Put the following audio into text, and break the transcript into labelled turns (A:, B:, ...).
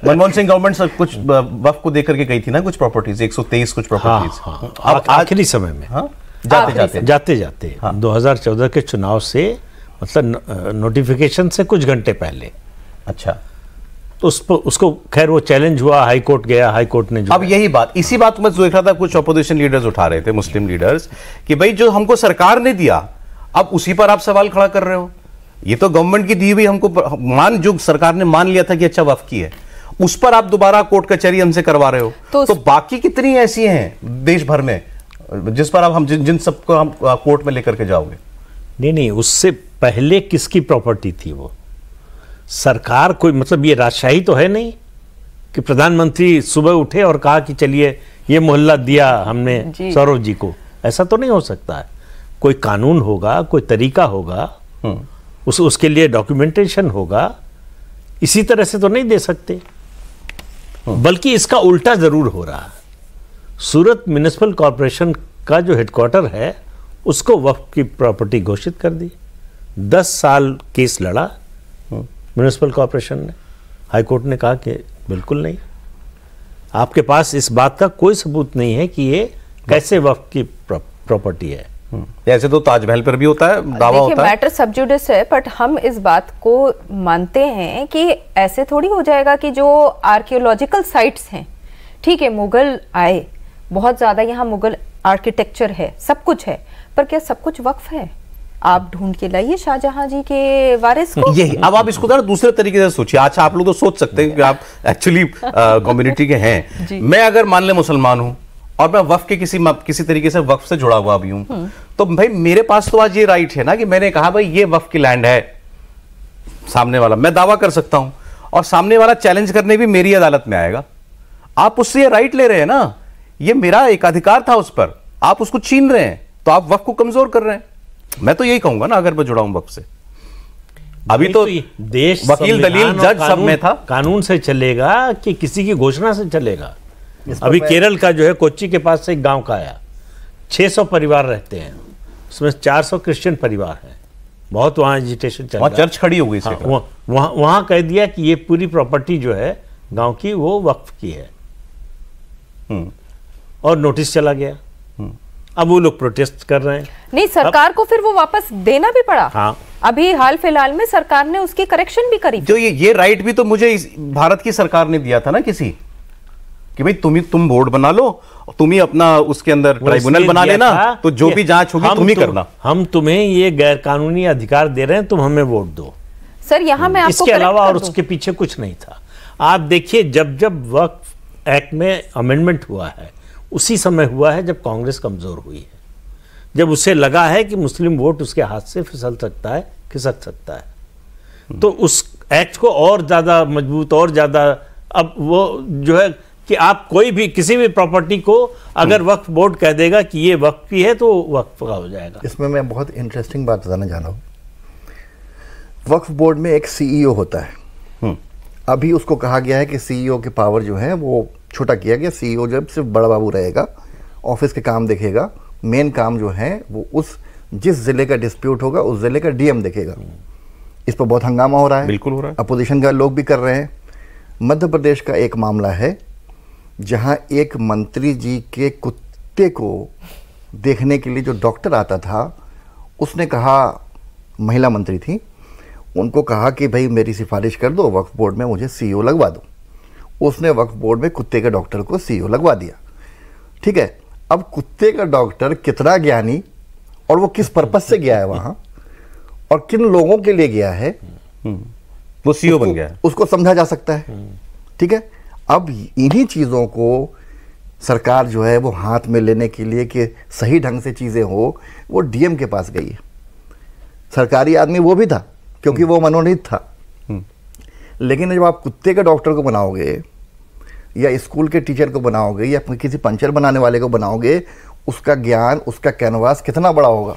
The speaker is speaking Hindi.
A: मनमोहन सिंह गवर्नमेंट सब कुछ वक्फ को देकर के गई थी ना, कुछ प्रॉपर्टीज 123 कुछ प्रॉपर्टीज।
B: हाँ, आखिरी समय में जाते जाते 2014 के चुनाव से, मतलब नोटिफिकेशन से कुछ घंटे पहले।
A: अच्छा,
B: तो उसको खैर वो चैलेंज हुआ, हाई कोर्ट गया, हाई कोर्ट ने
A: अब यही बात, इसी बात को मैं देख रहा था, कुछ अपोजिशन लीडर्स उठा रहे थे, मुस्लिम लीडर्स, कि भाई जो हमको सरकार ने दिया अब उसी पर आप सवाल खड़ा कर रहे हो। ये तो गवर्नमेंट की दी हुई हमको जो सरकार ने मान लिया था कि अच्छा वक्फ की है, उस पर आप दोबारा कोर्ट कचहरी हमसे करवा रहे हो। तो बाकी कितनी ऐसी हैं देश भर में जिस पर आप जिन सबको हम कोर्ट में लेकर के जाओगे?
B: नहीं, उससे पहले किसकी प्रॉपर्टी थी वो? सरकार कोई, मतलब ये राजशाही तो है नहीं कि प्रधानमंत्री सुबह उठे और कहा कि चलिए ये मोहल्ला दिया हमने सौरभ जी को। ऐसा तो नहीं हो सकता है। कोई कानून होगा, कोई तरीका होगा, उसके लिए डॉक्यूमेंटेशन होगा। इसी तरह से तो नहीं दे सकते। बल्कि इसका उल्टा जरूर हो रहा है। सूरत म्युनिसिपल कॉरपोरेशन का जो हेडक्वार्टर है उसको वक्फ की प्रॉपर्टी घोषित कर दी। 10 साल केस लड़ा म्युनिसिपल कॉरपोरेशन ने। हाईकोर्ट ने कहा कि बिल्कुल नहीं, आपके पास इस बात का कोई सबूत नहीं है कि ये कैसे वक्फ की प्रॉपर्टी है।
A: ऐसे तो ताजमहल पर भी होता है, दावा होता है।
C: मैटर सब जुडिस है, बट हम इस बात को मानते हैं कि ऐसे थोड़ी हो जाएगा कि जो आर्कियोलॉजिकल साइट्स हैं, ठीक है, मुगल आए, बहुत ज्यादा यहाँ मुगल आर्किटेक्चर है, सब कुछ है, पर क्या सब कुछ वक्फ है? आप ढूंढ के लाइए शाहजहां जी के वारिस को।
A: यही, अब आप इसको दूसरे तरीके से सोचिए। अच्छा, आप लोग तो सोच सकते हैं कि आप एक्चुअली कम्युनिटी के हैं। मैं अगर मान ले मुसलमान हूं और मैं वक्फ के किसी तरीके से वक्फ से जुड़ा हुआ भी हूं, तो भाई मेरे पास तो आज ये राइट है ना कि मैंने कहा भाई ये वक्फ की लैंड है। सामने वाला, मैं दावा कर सकता हूं और सामने वाला चैलेंज करने भी मेरी अदालत में आएगा। आप उससे ये राइट ले रहे हैं ना, ये मेरा एक अधिकार था उस पर, आप उसको छीन रहे हैं, तो आप वक्फ को कमजोर कर रहे हैं। मैं तो यही कहूंगा ना, अगर मैं जुड़ा हूं वक्फ से। अभी तो
B: देश
A: वकील, दलील, जज सब में था।
B: कानून से चलेगा कि किसी की घोषणा से चलेगा? अभी केरल का जो है, कोच्चि के पास से एक गांव का आया, 600 परिवार रहते हैं, उसमें 400 क्रिश्चियन परिवार हैं। बहुत वहां एजिटेशन चल रहा है,
A: चर्च खड़ी हो गई।
B: वहां कह दिया कि ये पूरी प्रॉपर्टी जो है गांव की वो वक्फ की है, और नोटिस चला गया। अब वो लोग प्रोटेस्ट कर रहे हैं।
C: नहीं, सरकार को फिर वो वापस देना भी पड़ा।
B: हाँ,
C: अभी हाल फिलहाल में सरकार ने उसकी करेक्शन भी करी।
A: जो ये राइट भी तो मुझे भारत की सरकार ने दिया था ना किसी, कि भाई तुम बोर्ड बना लो, तुम ही अपना उसके अंदर ट्राइब्यूनल बना लेना, तो जो भी जांच होगी तुम ही करना।
B: हम तुम्हें ये गैर कानूनी अधिकार दे रहे हैं, तुम हमें वोट दो।
C: सर, यहां मैं आपको
B: इसके अलावा और उसके पीछे कुछ नहीं था। आप देखिए, जब वक्फ एक्ट में अमेंडमेंट हुआ है, उसी समय हुआ है जब कांग्रेस कमजोर हुई है, जब उसे लगा है कि मुस्लिम वोट उसके हाथ से फिसल सकता है, खिसक सकता है। तो उस एक्ट को और ज्यादा मजबूत, और ज्यादा, अब वो जो है कि आप कोई भी किसी भी प्रॉपर्टी को अगर वक्फ बोर्ड कह देगा कि ये वक्फ की है, तो वक्फ का हो जाएगा।
D: इसमें मैं बहुत इंटरेस्टिंग बात बताना चाह रहा हूँ। वक्फ बोर्ड में एक सीईओ होता है। अभी उसको कहा गया है कि सीईओ के पावर जो है वो छोटा किया गया। सीईओ जब सिर्फ बड़ा बाबू रहेगा, ऑफिस के काम देखेगा, मेन काम जो है वो उस जिस जिले का डिस्प्यूट होगा उस जिले का डीएम देखेगा। इस पर बहुत हंगामा हो रहा है,
A: बिल्कुल हो रहा है,
D: अपोजिशन का लोग भी कर रहे हैं। मध्य प्रदेश का एक मामला है जहां एक मंत्री जी के कुत्ते को देखने के लिए जो डॉक्टर आता था, उसने कहा, महिला मंत्री थी, उनको कहा कि भाई मेरी सिफारिश कर दो, वक्फ बोर्ड में मुझे सीईओ लगवा दो। उसने वक्फ बोर्ड में कुत्ते के डॉक्टर को सीईओ लगवा दिया। ठीक है, अब कुत्ते का डॉक्टर कितना ज्ञानी और वो किस पर्पज से गया है वहां और किन लोगों के लिए गया है,
A: वो सीईओ बन गया है,
D: उसको समझा जा सकता है। ठीक है, अब इन्हीं चीज़ों को सरकार जो है वो हाथ में लेने के लिए कि सही ढंग से चीज़ें हो, वो डीएम के पास गई है। सरकारी आदमी वो भी था क्योंकि वो मनोनीत था, लेकिन जब आप कुत्ते के डॉक्टर को बनाओगे या स्कूल के टीचर को बनाओगे या किसी पंचर बनाने वाले को बनाओगे, उसका ज्ञान, उसका कैनवास कितना बड़ा होगा।